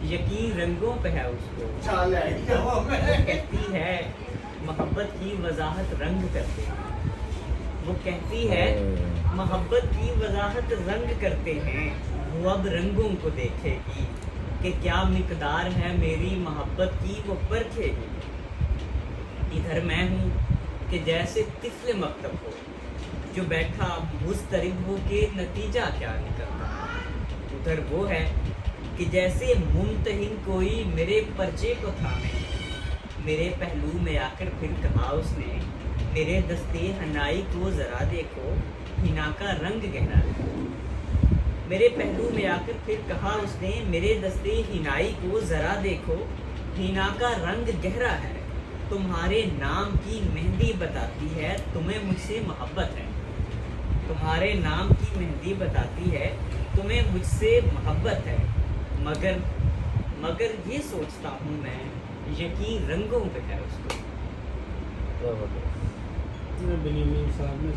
यकीन रंगों पे है उसको। वो कहती है मोहब्बत की वजाहत रंग करते हैं। वो कहती है मोहब्बत की वजाहत रंग करते हैं। वो अब रंगों को देखेगी कि क्या मिकदार है मेरी मोहब्बत की, वो परखेगी। इधर मैं हूँ कि जैसे तिफले मकतब हो, जो बैठा मुस्तरिब हो के नतीजा क्या निकलता। उधर वो है कि जैसे मुमतहिन कोई मेरे पर्चे को थामे, मेरे पहलू में आकर फिर कहा उसने, मेरे दस्ते हनाई को ज़रा देखो, हिना का रंग गहरा है। मेरे पहलू में आकर फिर कहा उसने, मेरे दस्ते हिनाई को ज़रा देखो, हिना का रंग गहरा है। तुम्हारे नाम की मेहंदी बताती है तुम्हें मुझसे मोहब्बत है। तुम्हारे नाम की मेहंदी बताती है तुम्हें मुझसे मोहब्बत है। मगर ये सोचता हूँ मैं, यकीन रंगों पे है उसको। बेनियामीन साहब ने